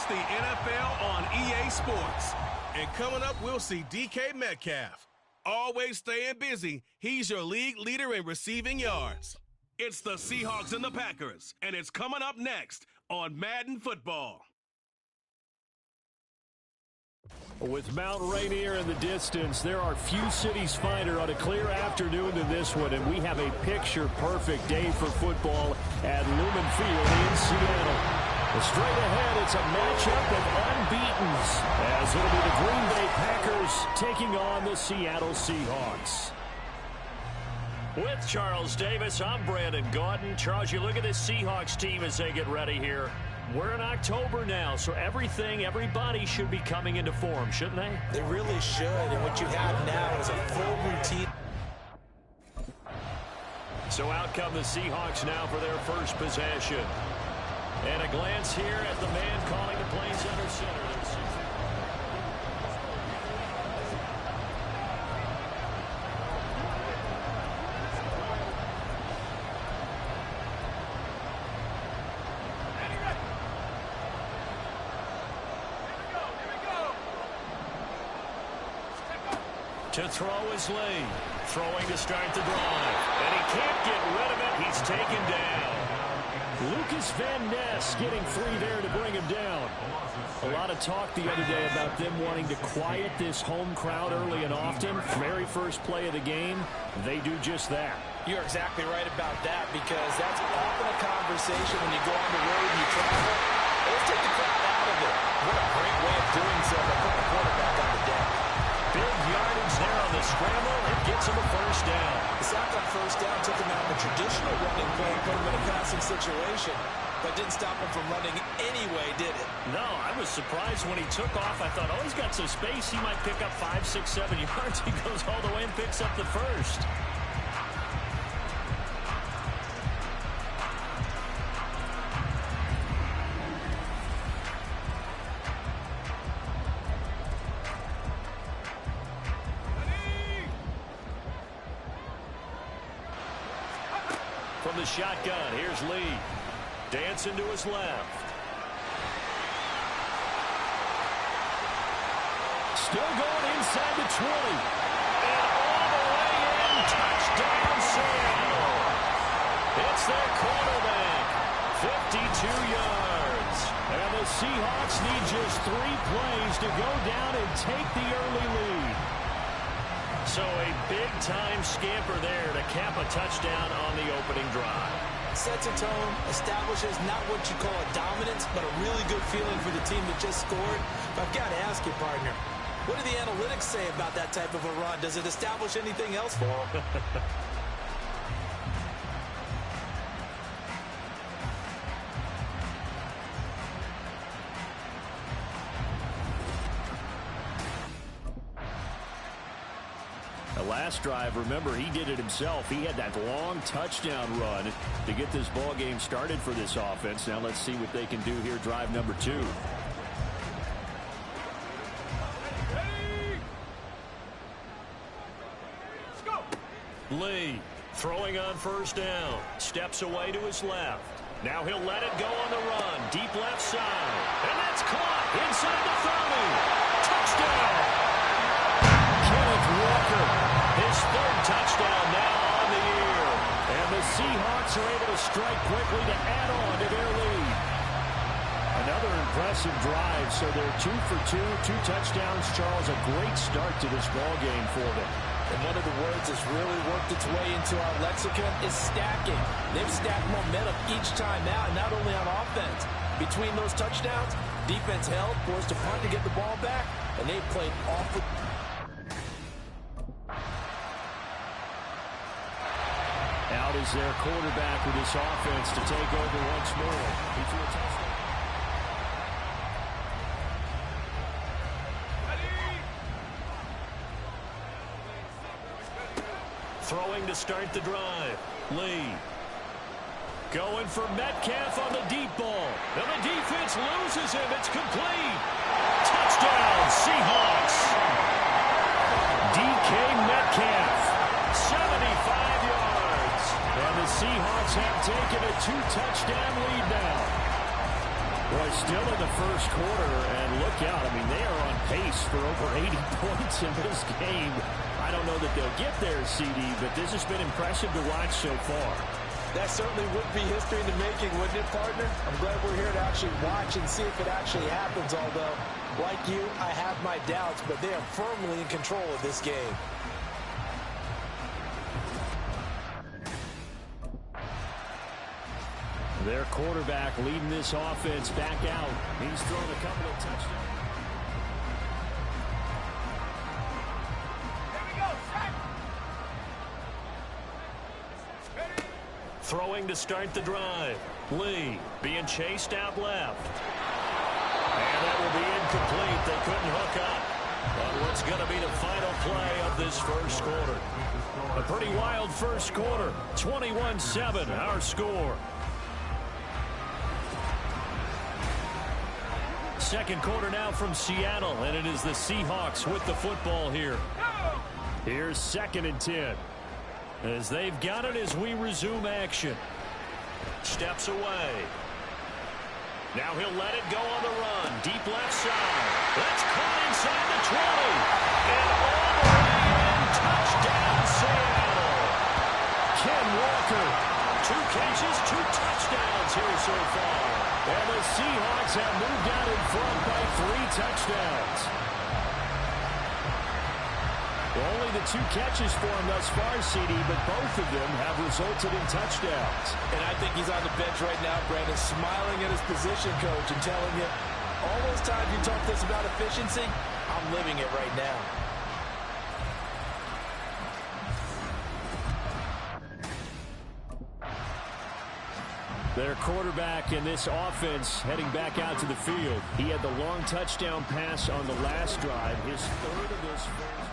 the NFL on EA Sports. And coming up, we'll see DK Metcalf. Always staying busy, he's your league leader in receiving yards. It's the Seahawks and the Packers, and it's coming up next on Madden Football. With Mount Rainier in the distance, there are few cities finer on a clear afternoon than this one, and we have a picture-perfect day for football at Lumen Field in Seattle. Straight ahead, it's a matchup of unbeatens, as it'll be the Green Bay Packers taking on the Seattle Seahawks. With Charles Davis, I'm Brandon Gaudin. Charles, you look at this Seahawks team as they get ready here. We're in October now, so everybody should be coming into form, shouldn't they? They really should, and what you have now is a full routine. So out come the Seahawks now for their first possession. And a glance here at the man calling the plays under center. To throw is Lee. Throwing to start the drive. And he can't get rid of it. He's taken down. Lucas Van Ness getting free there to bring him down. A lot of talk the other day about them wanting to quiet this home crowd early and often. Very first play of the game, they do just that. You're exactly right about that, because that's often a conversation when you go on the road and you travel. Let's take the crowd out of it. What a great way of doing so by putting the quarterback on the deck. Big yardage there on the scramble. It gets him a first down. The sack on first down took him out of a traditional running play and put him in a passing situation, but didn't stop him from running anyway, did it? No, I was surprised when he took off. I thought, oh, he's got some space. He might pick up 5, 6, 7 yards. He goes all the way and picks up the first. From the shotgun, here's Lee. Dancing to his left. Still going inside the 20. And all the way in. Touchdown, Seattle. It's their quarterback. 52 yards. And the Seahawks need just 3 plays to go down and take the early lead. So a big-time scamper there to cap a touchdown on the opening drive. Sets a tone, establishes not what you call a dominance, but a really good feeling for the team that just scored. But I've got to ask you, partner, what do the analytics say about that type of a run? Does it establish anything else for them? Last drive, remember, he did it himself. He had that long touchdown run to get this ball game started for this offense. Now let's see what they can do here, drive number 2. Lee throwing on first down. Steps away to his left. Now he'll let it go on the run. Deep left side. And that's caught inside the 30. Touchdown. Kenneth Walker, his 3rd touchdown now on the year. And the Seahawks are able to strike quickly to add on to their lead. Another impressive drive, so they're 2 for 2, 2 touchdowns. Charles, a great start to this ball game for them. And one of the words that's really worked its way into our lexicon is stacking. They've stacked momentum each time out, not only on offense. Between those touchdowns, defense held, forced a punt to get the ball back, and they played awful. Out is their quarterback with this offense to take over once more. He threw a touchdown. Throwing to start the drive. Lee. Going for Metcalf on the deep ball. And the defense loses him. It's complete. Touchdown, Seahawks. DK Metcalf, 75 yards. And the Seahawks have taken a 2-touchdown lead now. Boy, still in the first quarter, and look out. I mean, they are on pace for over 80 points in this game. I don't know that they'll get there, CD, but this has been impressive to watch so far. That certainly would be history in the making, wouldn't it, partner? I'm glad we're here to actually watch and see if it actually happens, although, like you, I have my doubts, but they are firmly in control of this game. Their quarterback leading this offense back out. He's thrown a couple of touchdowns. Throwing to start the drive. Lee being chased out left. And that will be incomplete. They couldn't hook up on what's going to be the final play of this first quarter. A pretty wild first quarter. 21-7, our score. Second quarter now from Seattle, and it is the Seahawks with the football here. Here's 2nd and 10. As they've got it as we resume action. Steps away. Now he'll let it go on the run. Deep left side. That's caught inside the 20. And all the way in. Touchdown, Seattle. Ken Walker. 2 catches, 2 touchdowns here so far. And the Seahawks have moved out in front by 3 touchdowns. Only the 2 catches for him thus far, CD, but both of them have resulted in touchdowns. And I think he's on the bench right now, Brandon, smiling at his position coach and telling you, all those times you talk to us about efficiency, I'm living it right now. Their quarterback in this offense heading back out to the field. He had the long touchdown pass on the last drive, his 3rd of this first.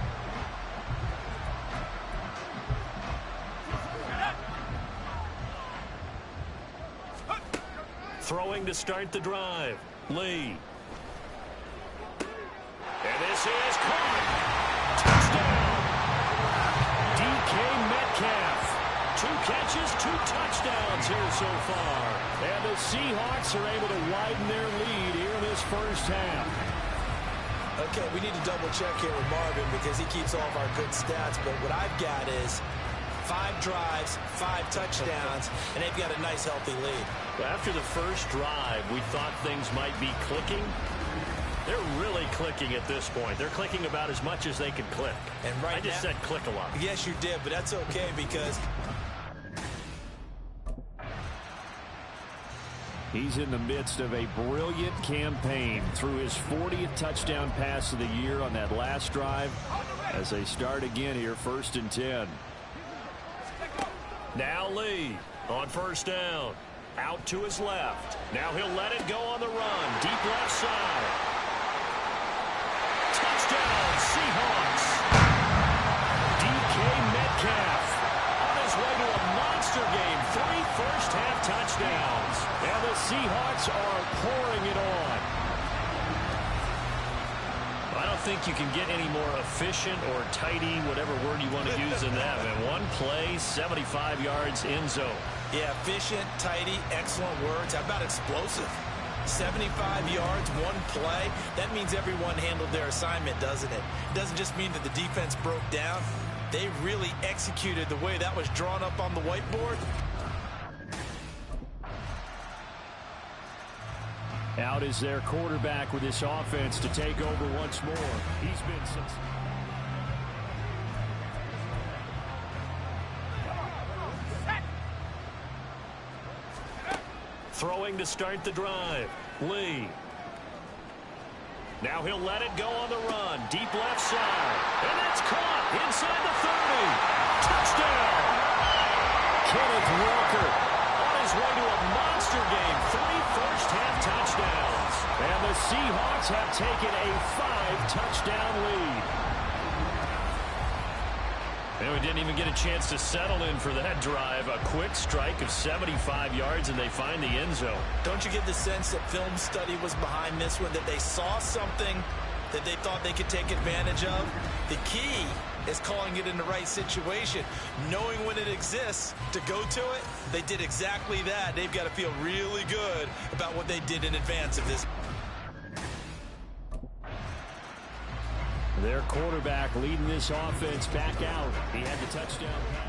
Throwing to start the drive. Lee. And this is caught. Touchdown. DK Metcalf. 2 catches, 2 touchdowns here so far. And the Seahawks are able to widen their lead here in this first half. Okay, we need to double check here with Marvin because he keeps all of our good stats. But what I've got is 5 drives, 5 touchdowns, and they've got a nice, healthy lead. After the first drive, we thought things might be clicking. They're really clicking at this point. They're clicking about as much as they can click. And right I just said click a lot. Yes, you did, but that's okay because he's in the midst of a brilliant campaign through his 40th touchdown pass of the year on that last drive as they start again here, 1st and 10. Now Lee on 1st down. Out to his left. Now he'll let it go on the run. Deep left side. Touchdown, Seahawks. DK Metcalf on his way to a monster game. 3 first-half touchdowns. And the Seahawks are pouring it on. I don't think you can get any more efficient or tidy, whatever word you want to use in that. And 1 play, 75 yards, end zone. Yeah, efficient, tidy, excellent words. How about explosive? 75 yards, 1 play. That means everyone handled their assignment, doesn't it? It doesn't just mean that the defense broke down. They really executed the way that was drawn up on the whiteboard. Out is their quarterback with this offense to take over once more. He's been since... Throwing to start the drive. Lee. Now he'll let it go on the run. Deep left side. And that's caught inside the 30. Touchdown. Kenneth Walker on his way to a monster game. 3 first-half touchdowns. And the Seahawks have taken a 5-touchdown lead. And we didn't even get a chance to settle in for that drive. A quick strike of 75 yards, and they find the end zone. Don't you get the sense that film study was behind this one, that they saw something that they thought they could take advantage of? The key is calling it in the right situation. Knowing when it exists to go to it, they did exactly that. They've got to feel really good about what they did in advance of this. Their quarterback leading this offense back out. He had the touchdown pass.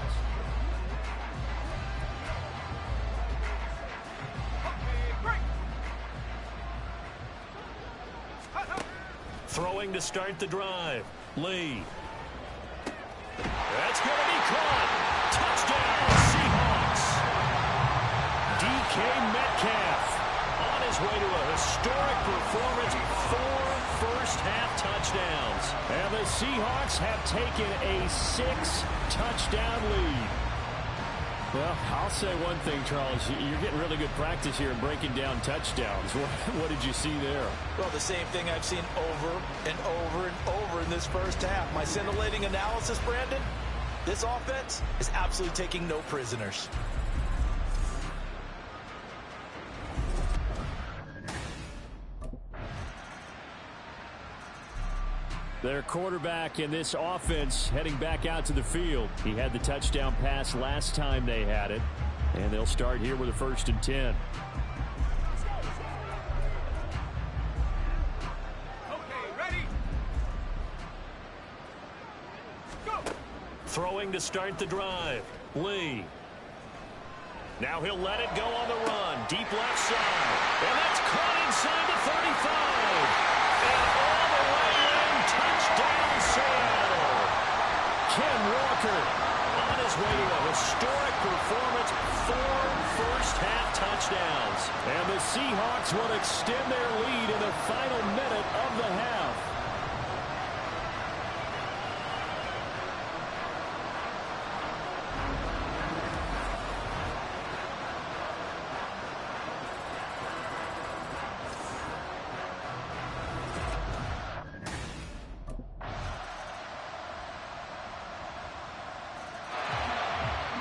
Throwing to start the drive. Lee. That's going to be caught. Touchdown, Seahawks. DK Metcalf on his way to a historic performance. 4 first-half touchdowns. And the Seahawks have taken a 6-touchdown lead. Well, I'll say one thing, Charles. You're getting really good practice here in breaking down touchdowns. What did you see there? Well, the same thing I've seen over and over and over in this first half. My scintillating analysis, Brandon, this offense is absolutely taking no prisoners. Their quarterback in this offense heading back out to the field. He had the touchdown pass last time they had it. And they'll start here with a 1st and 10. Okay, ready? Go! Throwing to start the drive. Lee. Now he'll let it go on the run. Deep left side. And that's caught inside the 35. And all the way in. Touchdown, Seattle. Ken Walker on his way to a historic performance. 4 first-half touchdowns. And the Seahawks will extend their lead in the final minute of the half.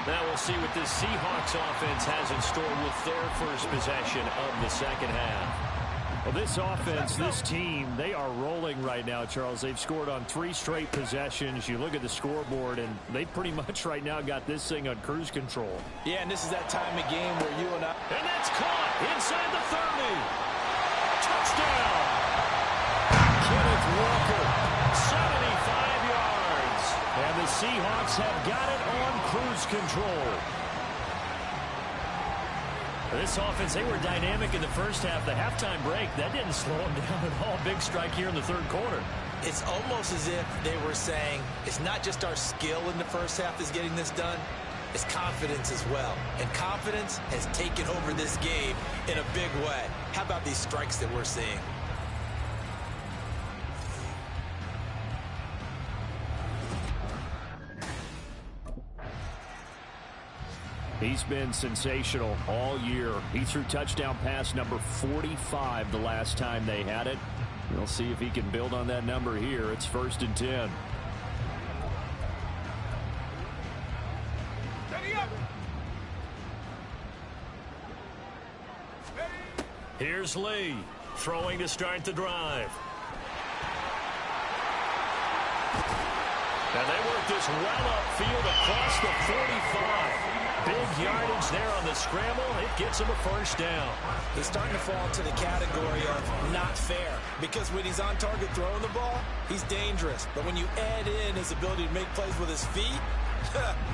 Now we'll see what this Seahawks offense has in store with their first possession of the second half. Well, this offense, this team, they are rolling right now, Charles. They've scored on 3 straight possessions. You look at the scoreboard, and they pretty much right now got this thing on cruise control. Yeah, and this is that time of game where you and I... And that's caught inside the 30. Touchdown. Kenneth Walker, 75 yards. And the Seahawks have got it on cruise control. This offense, they were dynamic in the first half. The halftime break, that didn't slow them down at all. Big strike here in the third quarter. It's almost as if they were saying, it's not just our skill in the first half that's getting this done, it's confidence as well. And confidence has taken over this game in a big way. How about these strikes that we're seeing? He's been sensational all year. He threw touchdown pass number 45 the last time they had it. We'll see if he can build on that number here. It's 1st and 10. Ready up! Here's Lee, throwing to start the drive. And they work this well upfield across the 45. Big yardage there on the scramble. It gets him a first down. He's starting to fall into the category of not fair, because when he's on target throwing the ball, he's dangerous. But when you add in his ability to make plays with his feet,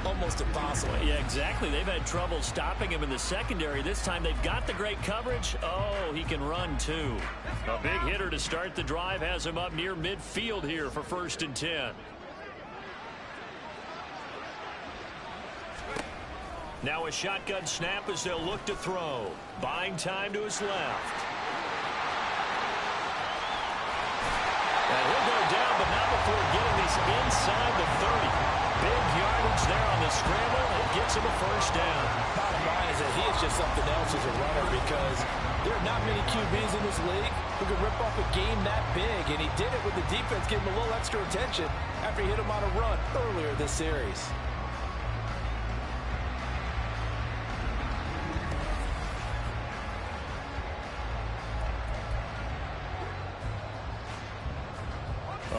almost impossible. Yeah, exactly. They've had trouble stopping him in the secondary. This time they've got the great coverage. Oh, he can run too. A big hitter to start the drive has him up near midfield here for 1st and 10. Now a shotgun snap as they'll look to throw. Buying time to his left. And he'll go down, but not before getting this inside the 30. Big yardage there on the scramble. It gets him a first down. Bottom line is that he is just something else as a runner, because there are not many QBs in this league who can rip off a game that big, and he did it with the defense giving him a little extra attention after he hit him on a run earlier this series.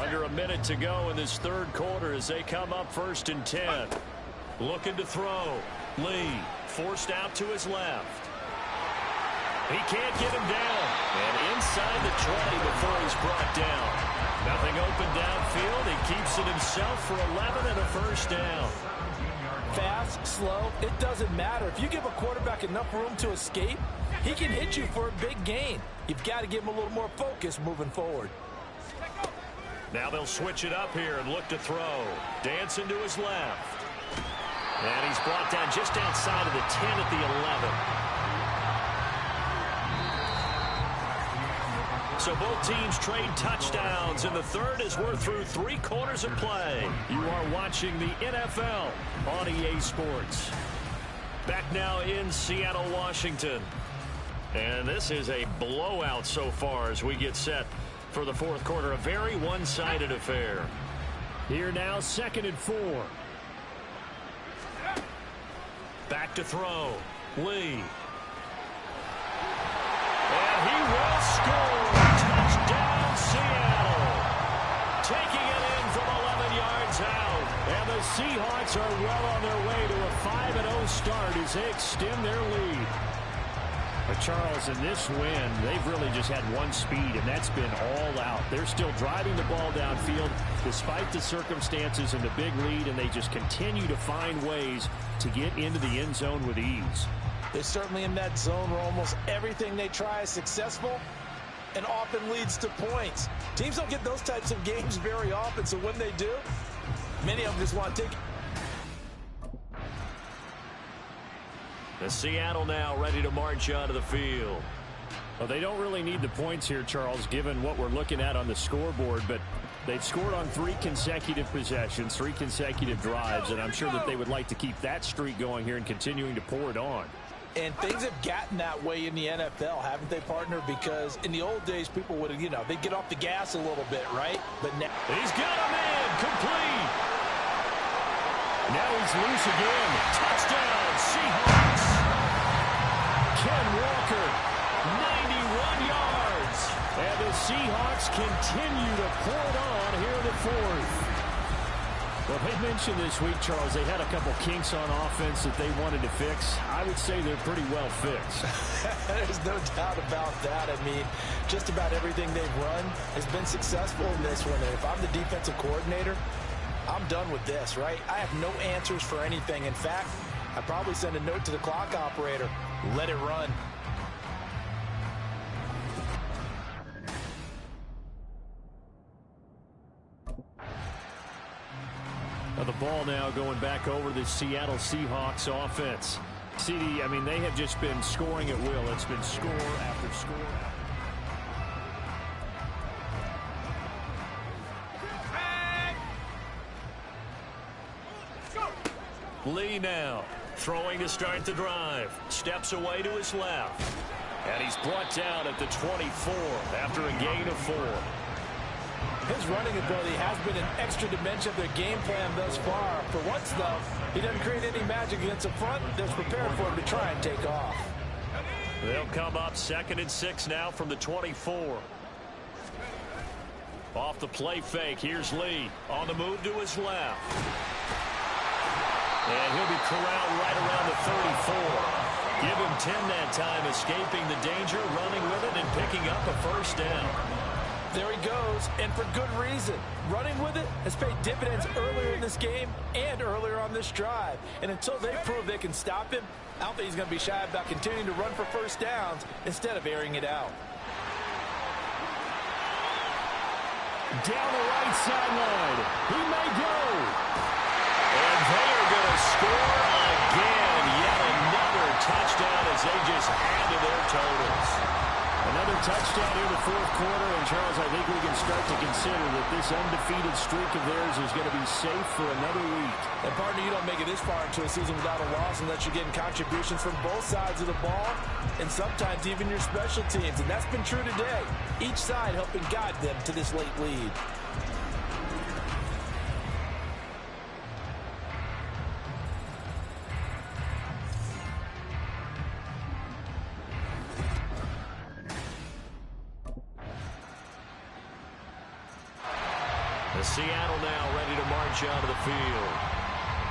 Under a minute to go in this third quarter as they come up 1st and 10. Looking to throw. Lee forced out to his left. He can't get him down. And inside the 20 before he's brought down. Nothing open downfield. He keeps it himself for 11 and a first down. Fast, slow, it doesn't matter. If you give a quarterback enough room to escape, he can hit you for a big gain. You've got to give him a little more focus moving forward. Now they'll switch it up here and look to throw. Dancing to his left. And he's brought down just outside of the 10 at the 11. So both teams trade touchdowns in the third as we're through 3 quarters of play. You are watching the NFL on EA Sports. Back now in Seattle, Washington. And this is a blowout so far as we get set for the fourth quarter. A very one-sided affair. Here now, 2nd and 4. Back to throw. Lee. And he will score. Touchdown, Seattle. Taking it in from 11 yards out. And the Seahawks are well on their way to a 5-0 start as they extend their lead. But Charles, in this win, they've really just had one speed, and that's been all out. They're still driving the ball downfield despite the circumstances and the big lead, and they just continue to find ways to get into the end zone with ease. They're certainly in that zone where almost everything they try is successful and often leads to points. Teams don't get those types of games very often, so when they do, many of them just want to take it. The Seattle now ready to march onto the field. Well, they don't really need the points here, Charles, given what we're looking at on the scoreboard, but they've scored on 3 consecutive possessions, 3 consecutive drives, and I'm sure that they would like to keep that streak going here and continuing to pour it on. And things have gotten that way in the NFL, haven't they, partner? Because in the old days, people would, they'd get off the gas a little bit, right? But now he's got a man complete. Now he's loose again. Touchdown, Seahawks. Ken Walker, 91 yards. And the Seahawks continue to pour it on here in the fourth. Well, they mentioned this week, Charles, they had a couple kinks on offense that they wanted to fix. I would say they're pretty well fixed. There's no doubt about that. I mean, just about everything they've run has been successful in this one. And if I'm the defensive coordinator, I'm done with this, right? I have no answers for anything. In fact, I'd probably send a note to the clock operator. Let it run. Now the ball now going back over the Seattle Seahawks offense. CD, I mean, they have just been scoring at will. It's been score after score. Lee now throwing to start the drive. Steps away to his left. And he's brought down at the 24 after a gain of 4. His running ability has been an extra dimension of their game plan thus far. For once, though, he doesn't create any magic against the front that's prepared for him to try and take off. They'll come up 2nd and 6 now from the 24. Off the play fake, here's Lee on the move to his left. And he'll be corralled right around the 34. Give him 10 that time, escaping the danger, running with it, and picking up a first down. There he goes, and for good reason. Running with it has paid dividends earlier in this game and earlier on this drive. And until they prove they can stop him, I don't think he's going to be shy about continuing to run for first downs instead of airing it out. Down the right sideline. He may go. And they are going to score again. Yet another touchdown as they just add to their totals. Another touchdown here in the fourth quarter. And, Charles, I think we can start to consider that this undefeated streak of theirs is going to be safe for another week. And, partner, you don't make it this far into a season without a loss unless you're getting contributions from both sides of the ball and sometimes even your special teams. And that's been true today. Each side helping guide them to this late lead. Seattle now ready to march onto the field.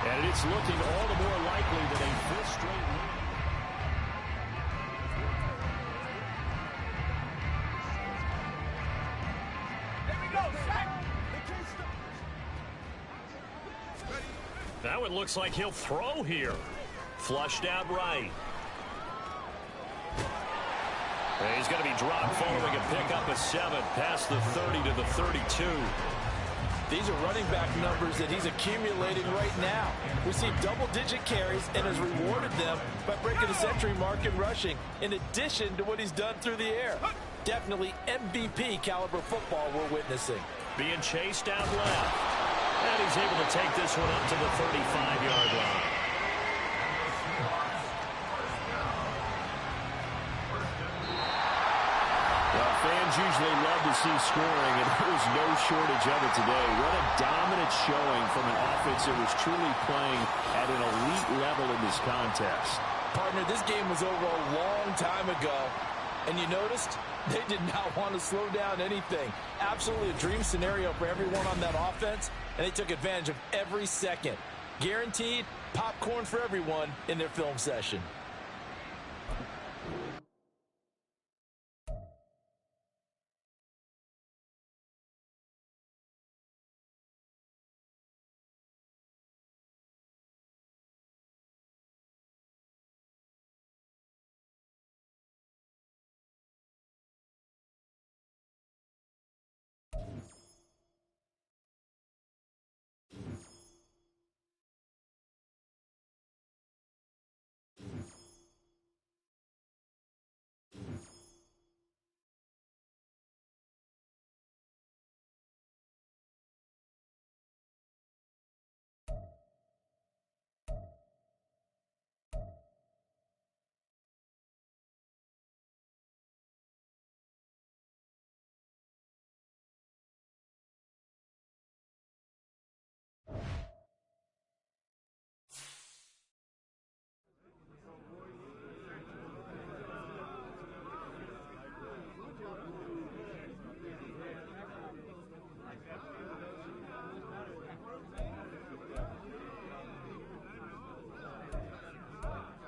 And it's looking all the more likely that a fifth straight win. Now it looks like he'll throw here. Flushed out right. And he's going to be dropped following a pickup of 7 past the 30 to the 32. These are running back numbers that he's accumulating right now. Received double-digit carries and has rewarded them by breaking the century mark in rushing, in addition to what he's done through the air. Definitely MVP caliber football we're witnessing. Being chased out left. And he's able to take this one up to the 35-yard line. Well, fans usually love to see scoring, and there was no shortage of it today. What a dominant showing from an offense that was truly playing at an elite level in this contest. Partner, this game was over a long time ago, and you noticed they did not want to slow down anything. Absolutely a dream scenario for everyone on that offense, and they took advantage of every second. Guaranteed popcorn for everyone in their film session.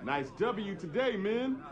Nice W today, man.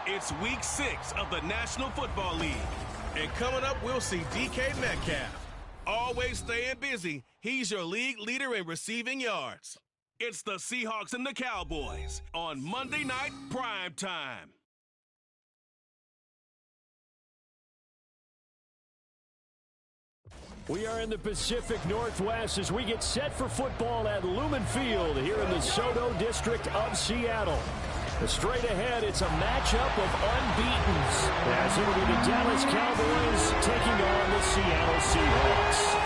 It's week 6 of the National Football League. And coming up, we'll see DK Metcalf. Always staying busy, he's your league leader in receiving yards. It's the Seahawks and the Cowboys on Monday Night Prime Time. We are in the Pacific Northwest as we get set for football at Lumen Field here in the SoDo district of Seattle. Straight ahead, it's a matchup of unbeatens as it will be the Dallas Cowboys taking on the Seattle Seahawks.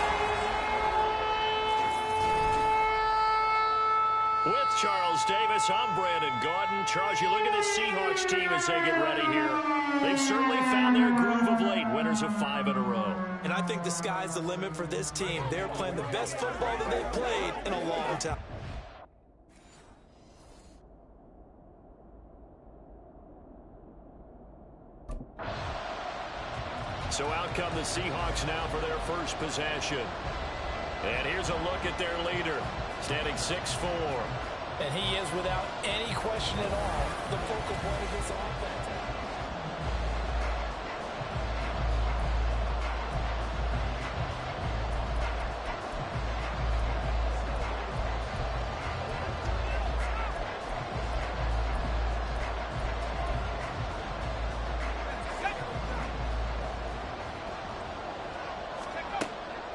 With Charles Davis, I'm Brandon Gaudin. Charles, you look at this Seahawks team as they get ready here. They've certainly found their groove of late, winners of 5 in a row. And I think the sky's the limit for this team. They're playing the best football that they've played in a long time. So out come the Seahawks now for their first possession. And here's a look at their leader, standing 6'4". And he is, without any question at all, the focal point of this offense.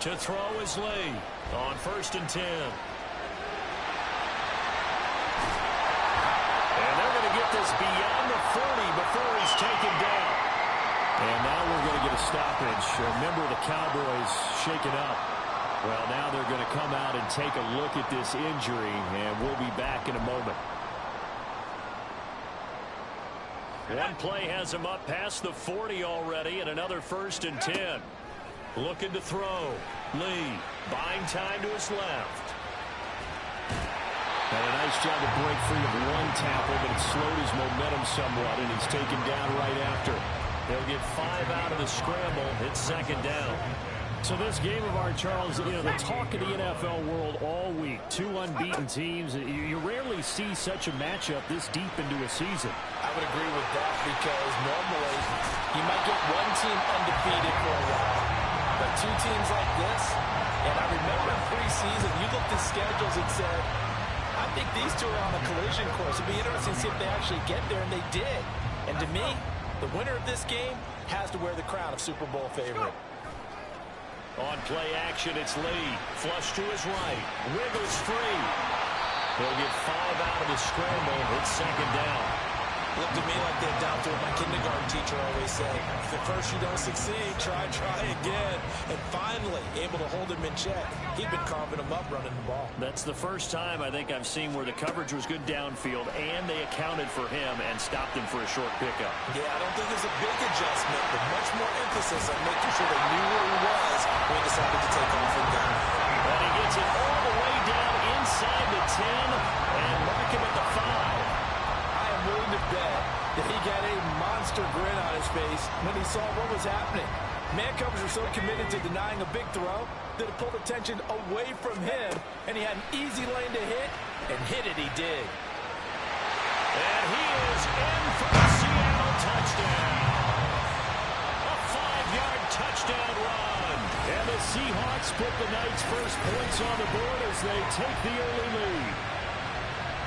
To throw is Lee on 1st and 10. And they're going to get this beyond the 40 before he's taken down. And now we're going to get a stoppage. Remember, the Cowboys shaken up. Well, now they're going to come out and take a look at this injury, and we'll be back in a moment. One play has him up past the 40 already, and another 1st and 10. Looking to throw. Lee buying time to his left. And a nice job to break free of one tackle, but it slowed his momentum somewhat, and he's taken down right after. They'll get 5 out of the scramble. It's 2nd down. So this game of ours, Charles, you know, the talk of the NFL world all week. 2 unbeaten teams. You rarely see such a matchup this deep into a season. I would agree with that because normally you might get one team undefeated for a while. But 2 teams like this, and I remember in preseason, you looked at schedules and said, I think these 2 are on a collision course. It'd be interesting to see if they actually get there, and they did. And to me, the winner of this game has to wear the crown of Super Bowl favorite. On play action, it's Lee. Flush to his right. Wiggles free. He'll get 5 out of the scramble. It's 2nd down. Looked to me like they adopted what my kindergarten teacher always said. If at first you don't succeed, try again. And finally, able to hold him in check. He'd been carving him up running the ball. That's the first time I think I've seen where the coverage was good downfield, and they accounted for him and stopped him for a short pickup. Yeah, I don't think it's a big adjustment, but much more emphasis on making sure they knew where he was when he decided to take off and go. And he gets it all the way down inside the 10 and mark him at the 5. Willing to bet that he got a monster grin on his face when he saw what was happening. Man covers are so committed to denying a big throw that it pulled attention away from him, and he had an easy lane to hit, and hit it he did. And he is in for the Seattle touchdown. A 5-yard touchdown run. And the Seahawks put the night's first points on the board as they take the early lead.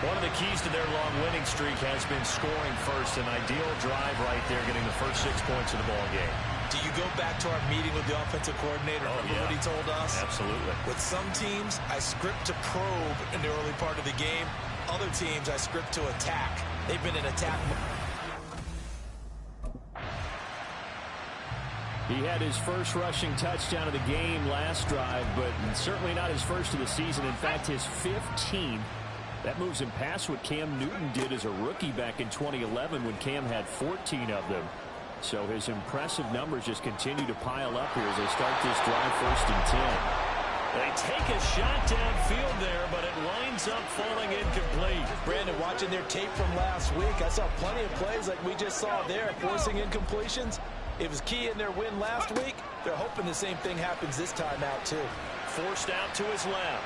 One of the keys to their long winning streak has been scoring first. An ideal drive right there, getting the first 6 points of the ball game. Do you go back to our meeting with the offensive coordinator? Remember what he told us? Absolutely. With some teams, I script to probe in the early part of the game. Other teams, I script to attack. They've been in attack mode. He had his first rushing touchdown of the game last drive, but certainly not his first of the season. In fact, his 15th. That moves him past what Cam Newton did as a rookie back in 2011 when Cam had 14 of them. So his impressive numbers just continue to pile up here as they start this drive 1st and 10. They take a shot downfield there, but it winds up falling incomplete. Brandon, watching their tape from last week, I saw plenty of plays like we just saw there, forcing incompletions. It was key in their win last week. They're hoping the same thing happens this time out, too. Forced out to his left.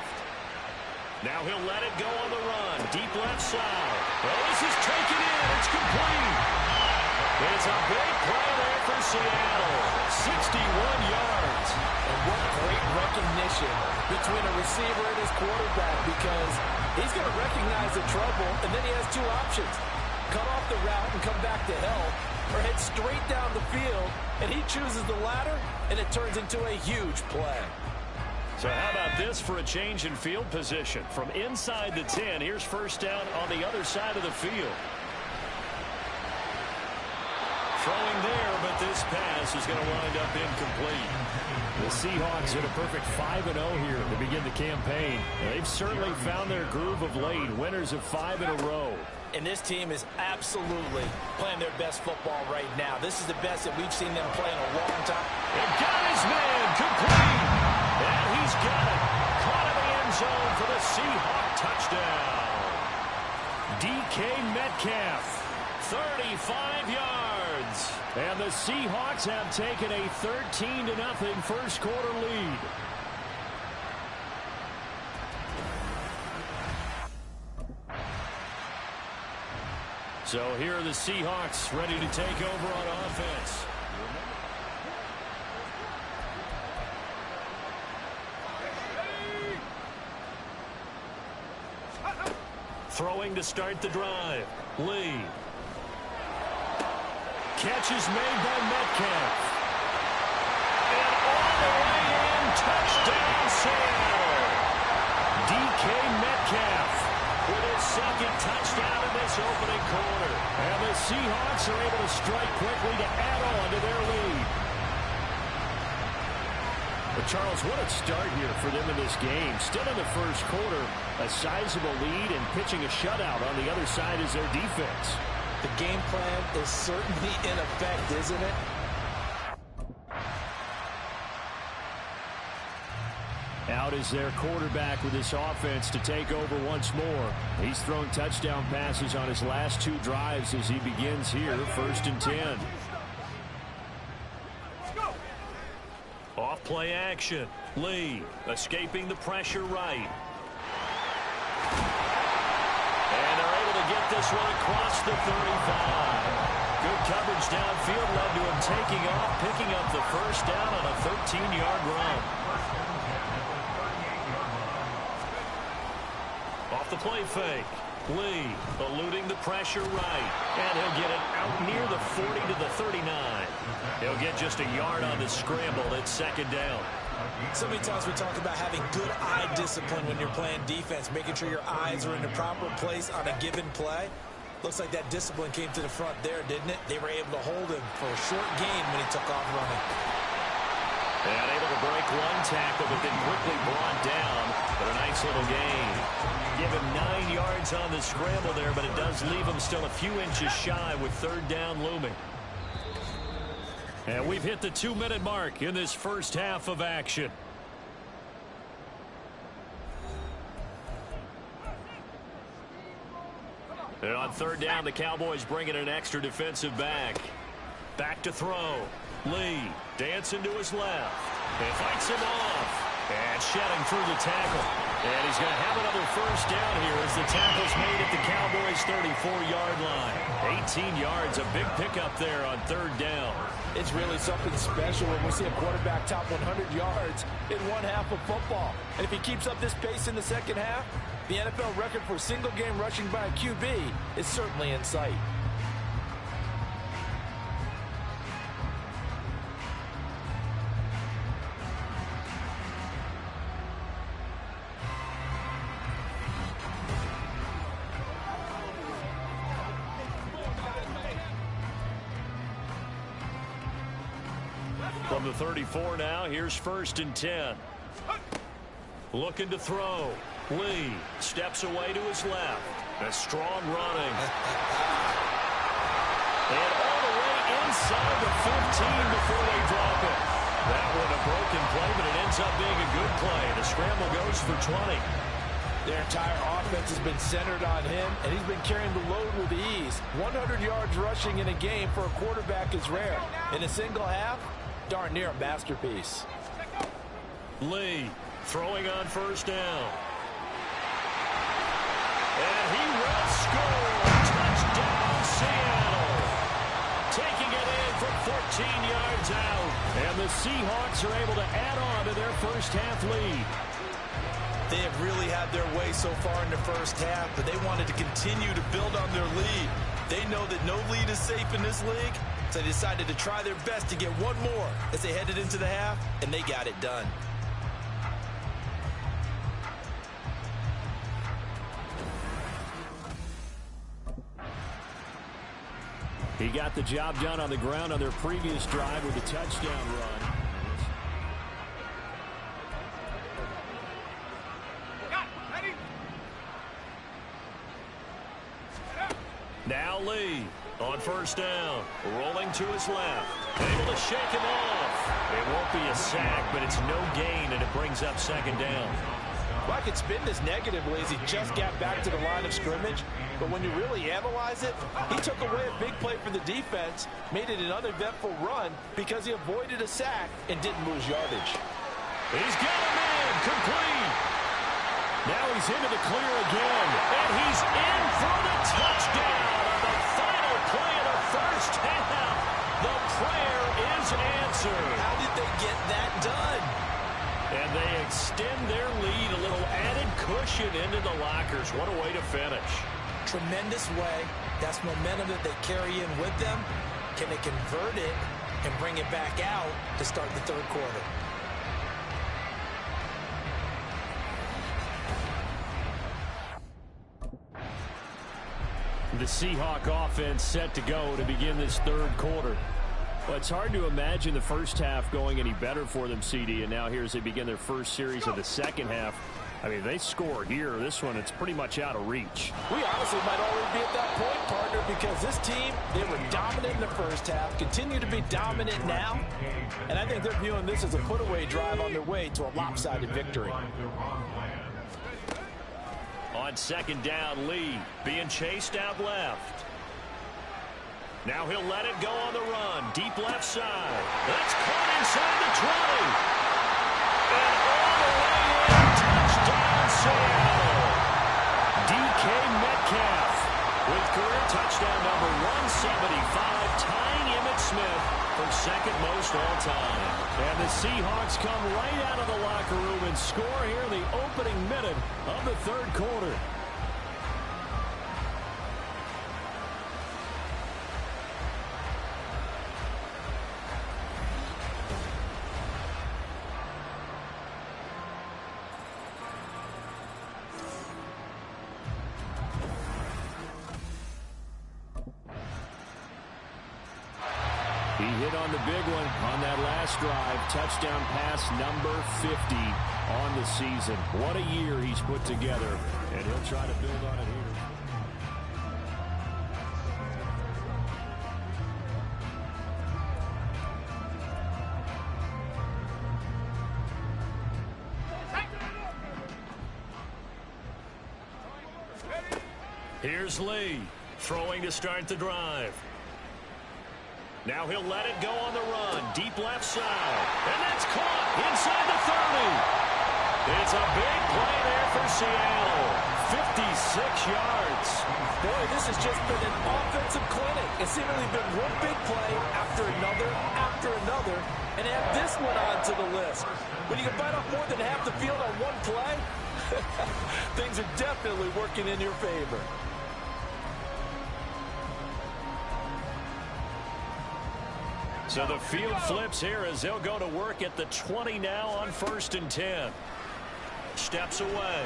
Now he'll let it go on the run. Deep left side. Well, this is taken in. It's complete. It's a big play there for Seattle. 61 yards. And what great recognition between a receiver and his quarterback, because he's going to recognize the trouble, and then he has two options. Cut off the route and come back to help, or head straight down the field, and he chooses the latter, and it turns into a huge play. So how about this for a change in field position? From inside the 10, here's first down on the other side of the field. Throwing there, but this pass is going to wind up incomplete. The Seahawks hit a perfect 5-0 here to begin the campaign. They've certainly found their groove of late, winners of 5 in a row. And this team is absolutely playing their best football right now. This is the best that we've seen them play in a long time. And got his man complete. And he's got it. Caught in the end zone for the Seahawk touchdown. DK Metcalf, 35 yards. And the Seahawks have taken a 13-0 first quarter lead. So here are the Seahawks ready to take over on offense. Throwing to start the drive. Lee. Catch is made by Metcalf. And all the way in, touchdown Seattle. DK Metcalf with his second touchdown in this opening quarter. And the Seahawks are able to strike quickly to add on to their lead. But Charles, what a start here for them in this game. Still in the first quarter, a sizable lead and pitching a shutout on the other side is their defense. The game plan is certainly in effect, isn't it? Out is their quarterback with this offense to take over once more. He's thrown touchdown passes on his last two drives as he begins here, 1st and 10. Off play action. Lee escaping the pressure right. And they're able to get this one across the 35. Good coverage downfield led to him taking off, picking up the first down on a 13-yard run. Off the play fake. Lee eluding the pressure right. And he'll get it out near the 40 to the 39. He'll get just a yard on the scramble. It's 2nd down. So many times we talk about having good eye discipline when you're playing defense, making sure your eyes are in the proper place on a given play. Looks like that discipline came to the front there, didn't it? They were able to hold him for a short gain when he took off running. And able to break one tackle, but then quickly brought down. But a nice little gain. Give him 9 yards on the scramble there, but it does leave him still a few inches shy with 3rd down looming. And we've hit the 2-minute mark in this first half of action. And on 3rd down, the Cowboys bring in an extra defensive back. Back to throw. Lee dancing to his left. And fights him off. And shedding through the tackle. And he's going to have another first down here as the tackle's made at the Cowboys' 34-yard line. 18 yards, a big pickup there on 3rd down. It's really something special when we see a quarterback top 100 yards in one half of football. And if he keeps up this pace in the second half, the NFL record for single-game rushing by a QB is certainly in sight. From the 34 now, here's 1st and 10. Looking to throw. Lee steps away to his left. A strong running. And all the way inside the 15 before they drop it. That one a broken play, but it ends up being a good play. The scramble goes for 20. Their entire offense has been centered on him, and he's been carrying the load with ease. 100 yards rushing in a game for a quarterback is rare. In a single half, darn near a masterpiece. Lee throwing on 1st down. And he will score. Touchdown, Seattle. taking it in from 14 yards out. And the Seahawks are able to add on to their first half lead. They have really had their way so far in the first half, but they wanted to continue to build on their lead. They know that no lead is safe in this league, so they decided to try their best to get one more as they headed into the half, and they got it done. He got the job done on the ground on their previous drive with a touchdown run. Now Lee on first down, rolling to his left, able to shake him off. It won't be a sack, but it's no gain, and it brings up second down. Well, I could spin this negatively as he just got back to the line of scrimmage, but when you really analyze it, he took away a big play for the defense, made it an uneventful run because he avoided a sack and didn't lose yardage. He's got a man complete. Now he's into the clear again, and he's in for the touchdown on the final play of the first half. The prayer is answered. How did they get that done? And they extend their lead, a little added cushion into the lockers. What a way to finish. Tremendous way. That's momentum that they carry in with them. Can they convert it and bring it back out to start the third quarter? The Seahawk offense set to go to begin this third quarter. Well, it's hard to imagine the first half going any better for them, CD, and now here as they begin their first series of the second half. I mean, they score here. This one, it's pretty much out of reach. We honestly might already be at that point, partner, because this team, they were dominant in the first half, continue to be dominant now, and I think they're viewing this as a put-away drive on their way to a lopsided victory. On second down, Lee being chased out left. Now he'll let it go on the run. Deep left side. That's caught inside the 20. And all the way in. Touchdown, Seattle. DK Metcalf with career touchdown number 175, tying Emmitt Smith for second most all time. And the Seahawks come right out of the locker room and score here in the opening minute of the third quarter. He hit on the big one on that last drive. Touchdown pass number 50 on the season. What a year he's put together, and he'll try to build on it here. Here's Lee throwing to start the drive. Now he'll let it go on the run. Deep left side. And that's caught inside the 30. It's a big play there for Seattle. 56 yards. Boy, this has just been an offensive clinic. It's seemingly been one big play after another, and add this one on to the list. When you can bite off more than half the field on one play, things are definitely working in your favor. So the field flips here as they'll go to work at the 20 now on 1st and 10. Steps away.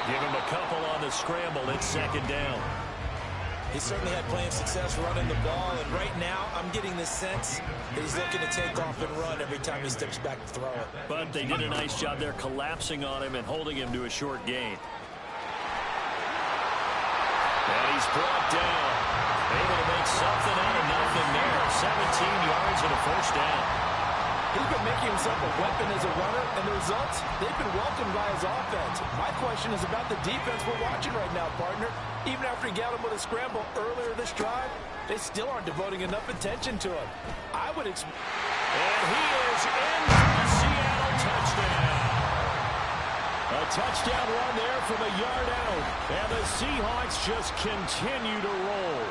Give him a couple on the scramble. It's second down. He certainly had plenty of success running the ball, and right now I'm getting the sense that he's looking to take off and run every time he steps back to throw it. But they did a nice job there collapsing on him and holding him to a short gain. And he's brought down. Able to make something out of nothing there. 17 yards and a first down. He's been making himself a weapon as a runner, and the results, they've been welcomed by his offense. My question is about the defense we're watching right now, partner. Even after he got him with a scramble earlier this drive, they still aren't devoting enough attention to him. I would expect... And he is in for the Seattle touchdown. A touchdown run there from a yard out. And the Seahawks just continue to roll.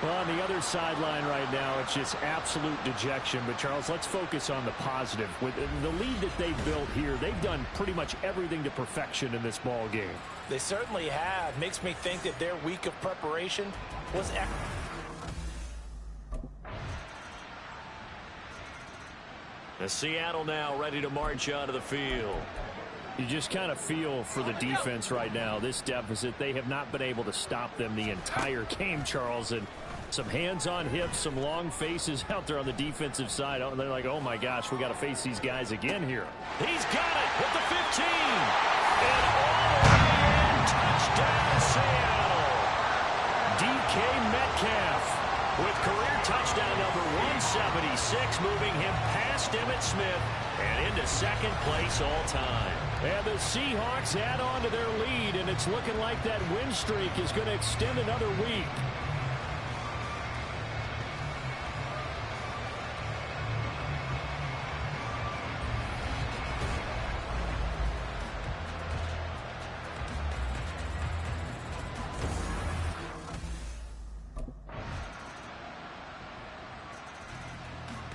Well, on the other sideline right now, it's just absolute dejection. But, Charles, let's focus on the positive. With the lead that they've built here, they've done pretty much everything to perfection in this ball game. They certainly have. Makes me think that their week of preparation was Seattle now ready to march onto the field. You just kind of feel for the defense right now. This deficit, they have not been able to stop them the entire game, Charles. And some hands on hips, some long faces out there on the defensive side. Oh, they're like, oh, my gosh, we got to face these guys again here. He's got it at the 15. And all the way in, touchdown, Seattle. DK Metcalf with career touchdown number 176, moving him past Emmitt Smith and into second place all time. And the Seahawks add on to their lead, and it's looking like that win streak is going to extend another week.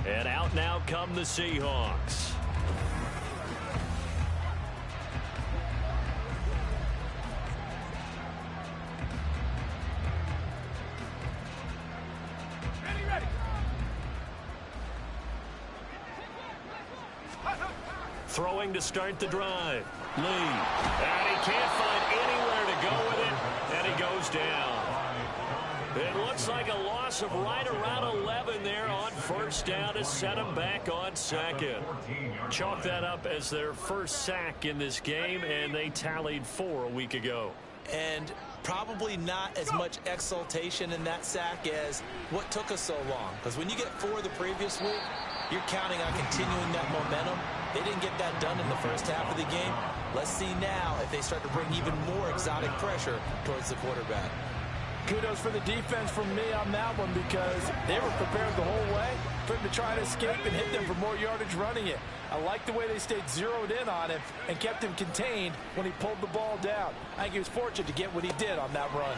And out now come the Seahawks. Ready. Throwing to start the drive. Lee. And he can't find anywhere to go with it. And he goes down. It looks like a loss of right around 11 there on first down to set him back on second. Chalk that up as their first sack in this game, and they tallied 4 a week ago. And probably not as much exultation in that sack as what took us so long. Because when you get 4 the previous week, you're counting on continuing that momentum. They didn't get that done in the first half of the game. Let's see now if they start to bring even more exotic pressure towards the quarterback. Kudos for the defense from me on that one, because they were prepared the whole way for him to try to escape and hit them for more yardage running it. I like the way they stayed zeroed in on him and kept him contained when he pulled the ball down. I think he was fortunate to get what he did on that run.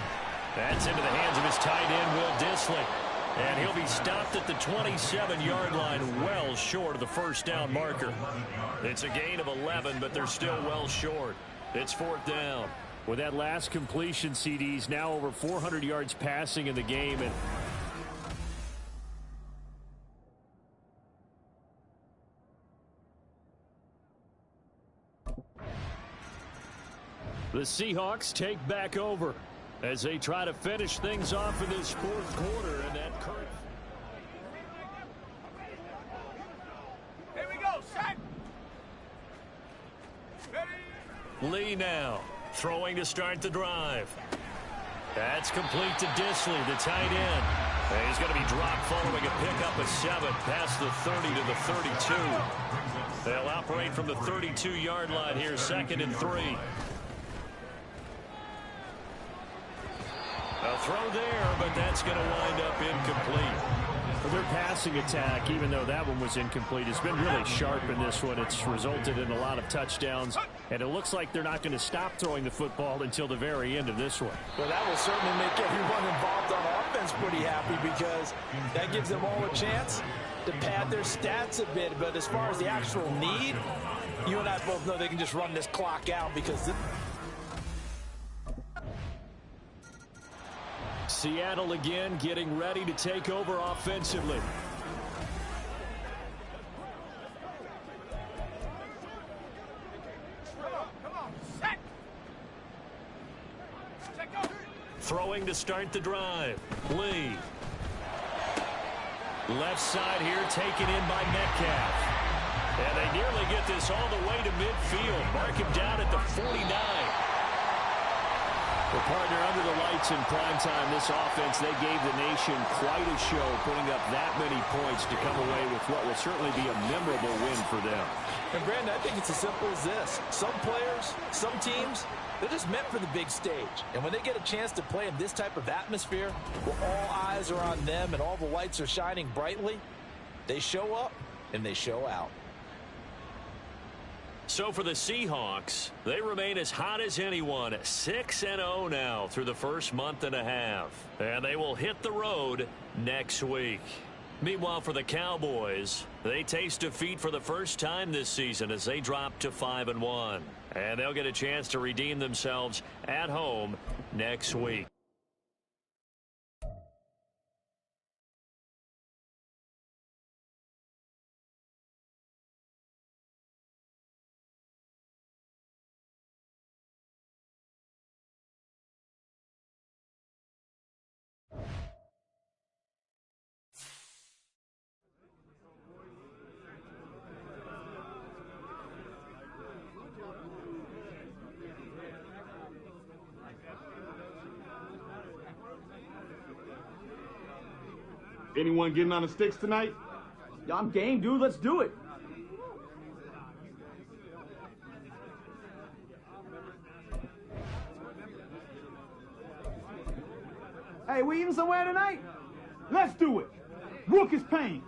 That's into the hands of his tight end, Will Dissly. And he'll be stopped at the 27-yard line, well short of the first down marker. It's a gain of 11, but they're still well short. It's 4th down. With that last completion, CD's now over 400 yards passing in the game. And the Seahawks take back over as they try to finish things off in this 4th quarter. And that current. Here we go, sack. Ready. Lee now. Throwing to start the drive. That's complete to Dissly, the tight end. And he's going to be dropped following a pickup of 7 past the 30 to the 32. They'll operate from the 32-yard line here, 2nd and 3. A throw there, but that's going to wind up incomplete. Their passing attack, even though that one was incomplete, has been really sharp in this one. It's resulted in a lot of touchdowns, and it looks like they're not going to stop throwing the football until the very end of this one. Well, that will certainly make everyone involved on offense pretty happy, because that gives them all a chance to pad their stats a bit. But as far as the actual need, you and I both know they can just run this clock out, because Seattle again getting ready to take over offensively. Come on, sack. Throwing to start the drive. Lee. Left side here taken in by Metcalf. And they nearly get this all the way to midfield. Mark him down at the 49. Well, partner, under the lights in primetime, this offense, they gave the nation quite a show, putting up that many points to come away with what will certainly be a memorable win for them. And, Brandon, I think it's as simple as this. Some players, some teams, they're just meant for the big stage. And when they get a chance to play in this type of atmosphere, where all eyes are on them and all the lights are shining brightly, they show up and they show out. So for the Seahawks, they remain as hot as anyone, 6-0 now through the first month and a half. And they will hit the road next week. Meanwhile, for the Cowboys, they taste defeat for the first time this season as they drop to 5-1. And they'll get a chance to redeem themselves at home next week. Anyone getting on the sticks tonight? Yeah, I'm game, dude. Let's do it. Hey, we eating somewhere tonight? Let's do it. Rook is pain.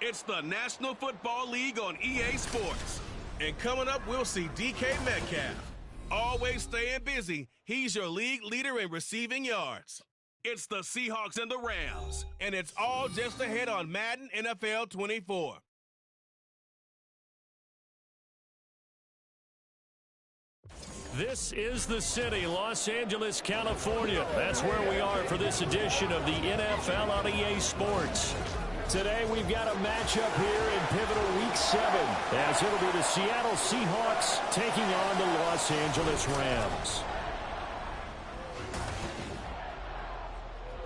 It's the National Football League on EA Sports. And coming up, we'll see DK Metcalf. Always staying busy, he's your league leader in receiving yards. It's the Seahawks and the Rams, and it's all just ahead on Madden NFL 24. This is the city, Los Angeles, California. That's where we are for this edition of the NFL on EA Sports. Today we've got a matchup here in pivotal Week 7, as it'll be the Seattle Seahawks taking on the Los Angeles Rams.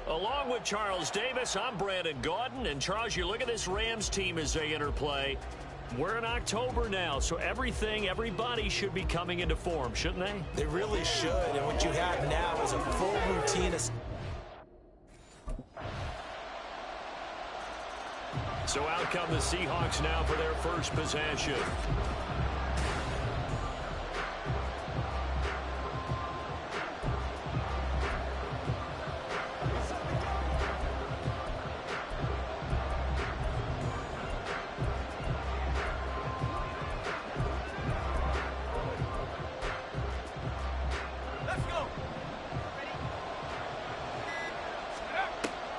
Along with Charles Davis, I'm Brandon Gaudin. And Charles, you look at this Rams team as they interplay. We're in October now, so everybody should be coming into form, shouldn't they? They really should, and what you have now is a full routine. So out come the Seahawks now for their first possession.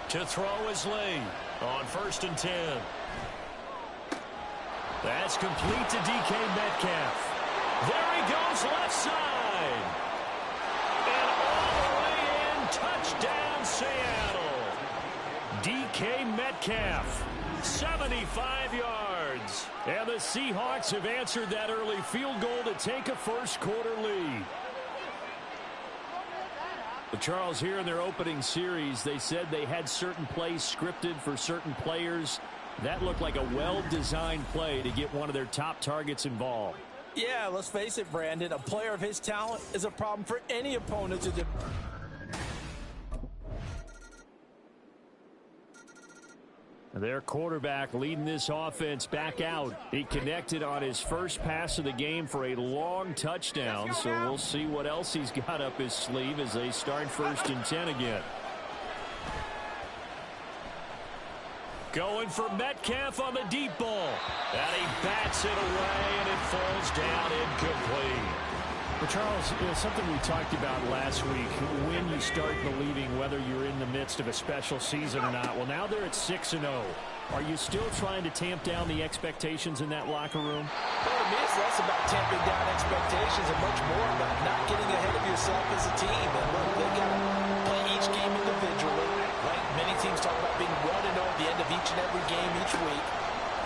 To throw is Lee on 1st and 10. That's complete to DK Metcalf. There he goes, left side. And all the way in, touchdown Seattle. DK Metcalf, 75 yards. And the Seahawks have answered that early field goal to take a first quarter lead. But Charles, here in their opening series, they said they had certain plays scripted for certain players. That looked like a well-designed play to get one of their top targets involved. Yeah, let's face it, Brandon. A player of his talent is a problem for any opponent to do. Their quarterback leading this offense back out. He connected on his first pass of the game for a long touchdown, so we'll see what else he's got up his sleeve as they start 1st and 10 again. Going for Metcalf on the deep ball. And he bats it away, and it falls down incomplete. Well, Charles, something we talked about last week, when you start believing whether you're in the midst of a special season or not. Well, now they're at 6-0. Are you still trying to tamp down the expectations in that locker room? Well, to me, it's less about tamping down expectations and much more about not getting ahead of yourself as a team. And look, they've got to play each game individually, right? Many teams talk about being 1-0 at the end of each and every game each week.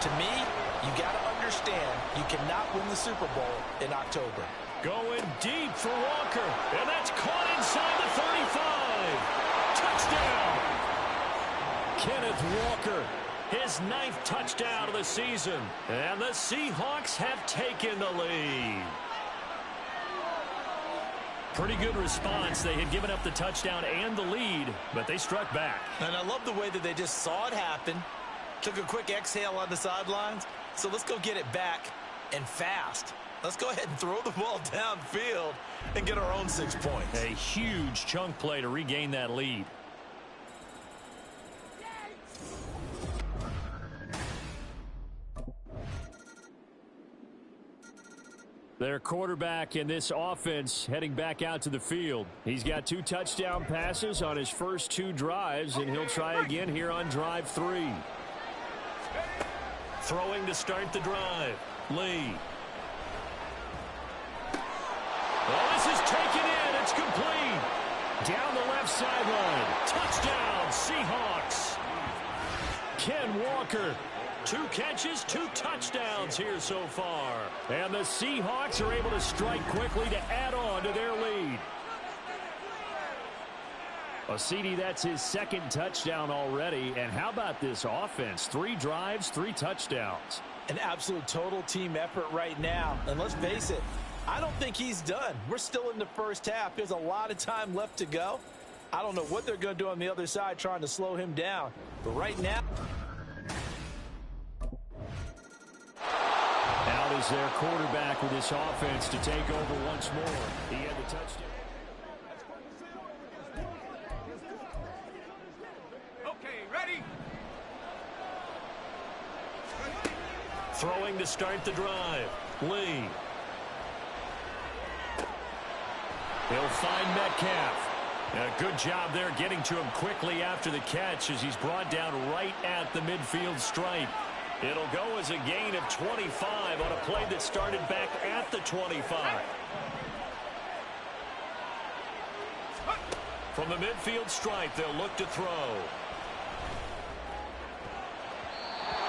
To me, you got to understand you cannot win the Super Bowl in October. Going deep for Walker, and that's caught inside the 35. Touchdown! Kenneth Walker, his 9th touchdown of the season, and the Seahawks have taken the lead. Pretty good response. They had given up the touchdown and the lead, but they struck back. And I love the way that they just saw it happen, took a quick exhale on the sidelines. So let's go get it back and fast. Let's go ahead and throw the ball downfield and get our own 6 points. A huge chunk play to regain that lead. Their quarterback in this offense heading back out to the field. He's got 2 touchdown passes on his first 2 drives, and he'll try again here on drive 3. Throwing to start the drive. Lee. Oh, this is taken in. It's complete. Down the left sideline. Touchdown, Seahawks. Ken Walker. 2 catches, 2 touchdowns here so far. And the Seahawks are able to strike quickly to add on to their lead. CD, that's his 2nd touchdown already. And how about this offense? 3 drives, 3 touchdowns. An absolute total team effort right now. And let's face it, I don't think he's done. We're still in the first half. There's a lot of time left to go. I don't know what they're going to do on the other side trying to slow him down. But right now... Out is their quarterback with this offense to take over once more. He had the touchdown. Okay, ready? Throwing to start the drive. Lee. He'll find Metcalf. A good job there getting to him quickly after the catch as he's brought down right at the midfield stripe. It'll go as a gain of 25 on a play that started back at the 25. From the midfield stripe, they'll look to throw.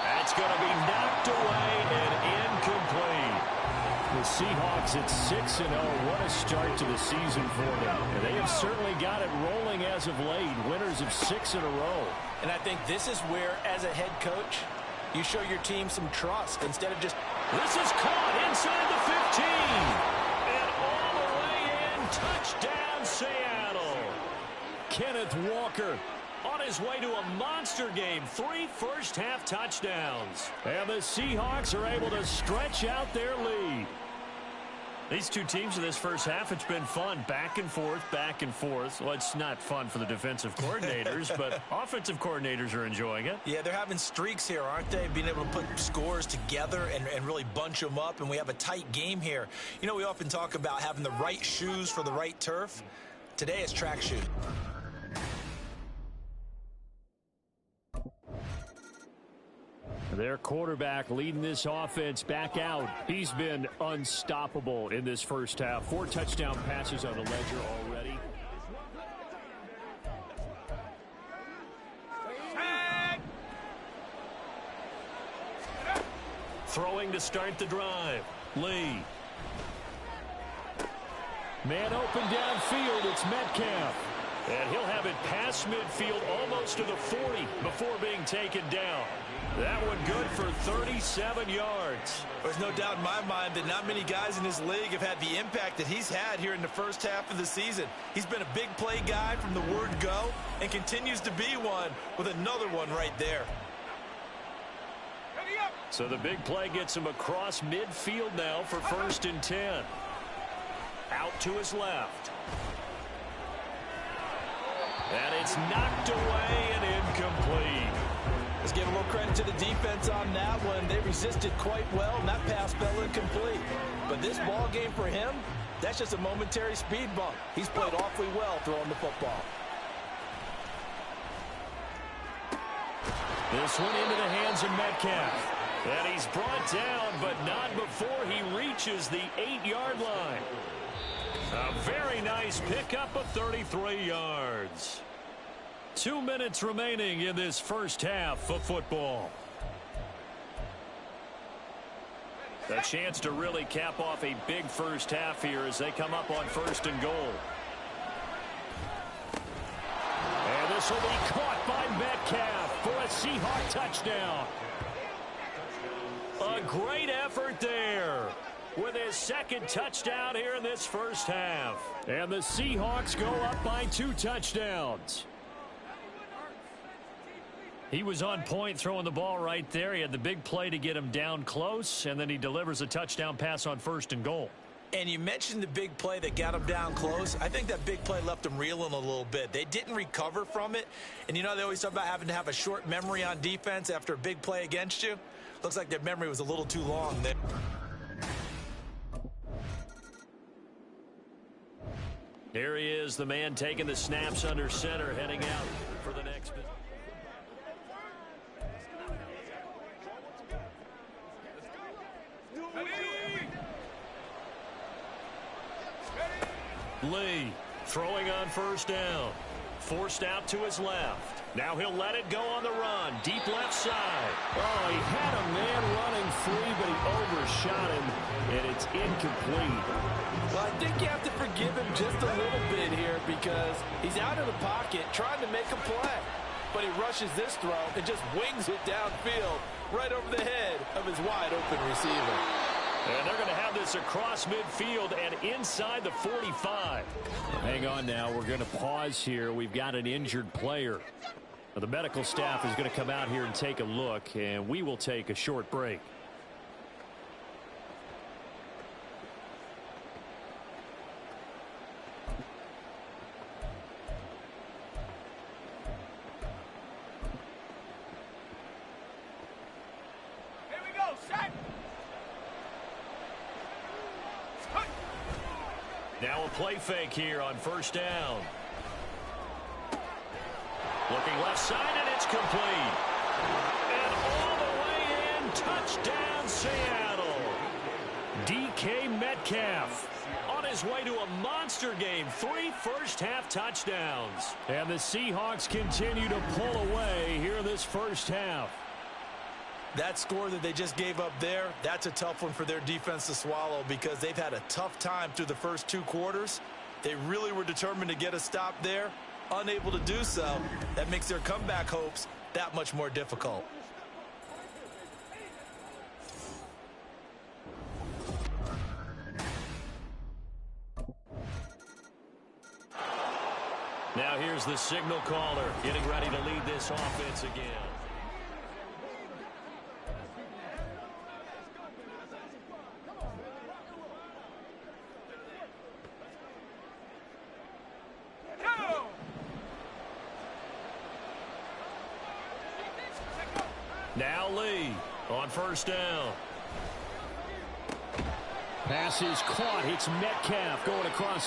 That's going to be knocked away and incomplete. The Seahawks at 6-0. What a start to the season for them. And they have certainly got it rolling as of late. Winners of 6 in a row. And I think this is where, as a head coach, you show your team some trust instead of just... This is caught inside the 15. And all the way in. Touchdown, Seattle. Kenneth Walker on his way to a monster game. 3 first-half touchdowns. And the Seahawks are able to stretch out their lead. These two teams in this first half, it's been fun. Back and forth, back and forth. Well, it's not fun for the defensive coordinators, but offensive coordinators are enjoying it. Yeah, they're having streaks here, aren't they? Being able to put scores together and really bunch them up, and we have a tight game here. You know, we often talk about having the right shoes for the right turf. Today it's track shoes. Their quarterback leading this offense back out. He's been unstoppable in this first half. 4 touchdown passes on the ledger already. Throwing to start the drive. Lee. Man open downfield. It's Metcalf. And he'll have it past midfield almost to the 40 before being taken down. That one good for 37 yards. There's no doubt in my mind that not many guys in this league have had the impact that he's had here in the first half of the season. He's been a big play guy from the word go and continues to be one with another one right there. So the big play gets him across midfield now for 1st and 10. Out to his left. And it's knocked away and incomplete. Let's give a little credit to the defense on that one. They resisted quite well, and that pass fell incomplete. But this ball game for him, that's just a momentary speed bump. He's played awfully well throwing the football. This one into the hands of Metcalf. And he's brought down, but not before he reaches the 8-yard line. A very nice pickup of 33 yards. 2 minutes remaining in this first half of football. A chance to really cap off a big first half here as they come up on 1st and goal. And this will be caught by Metcalf for a Seahawk touchdown. A great effort there with his 2nd touchdown here in this first half. And the Seahawks go up by 2 touchdowns. He was on point throwing the ball right there. He had the big play to get him down close, and then he delivers a touchdown pass on 1st and goal. And you mentioned the big play that got him down close. I think that big play left him reeling a little bit. They didn't recover from it. And you know, they always talk about having to have a short memory on defense after a big play against you. Looks like their memory was a little too long there. Here he is, the man taking the snaps under center, heading out for the next. Lee throwing on 1st down. Forced out to his left. Now he'll let it go on the run. Deep left side. Oh, he had a man running free, but he overshot him, and it's incomplete. Well, I think you have to forgive him just a little bit here because he's out of the pocket trying to make a play. But he rushes this throw and just wings it downfield right over the head of his wide-open receiver. And they're going to have this across midfield and inside the 45. Hang on now. We're going to pause here. We've got an injured player. Now, the medical staff is going to come out here and take a look, and we will take a short break. Here we go, set. Now a play fake here on first down. Looking left side, and it's complete. And all the way in, touchdown Seattle. DK Metcalf on his way to a monster game. 3 first-half touchdowns. And the Seahawks continue to pull away here this first half. That score that they just gave up there, that's a tough one for their defense to swallow because they've had a tough time through the first 2 quarters. They really were determined to get a stop there. Unable to do so, that makes their comeback hopes that much more difficult. Now here's the signal caller getting ready to lead this offense again. Now Lee on first down. Pass is caught. It's Metcalf going across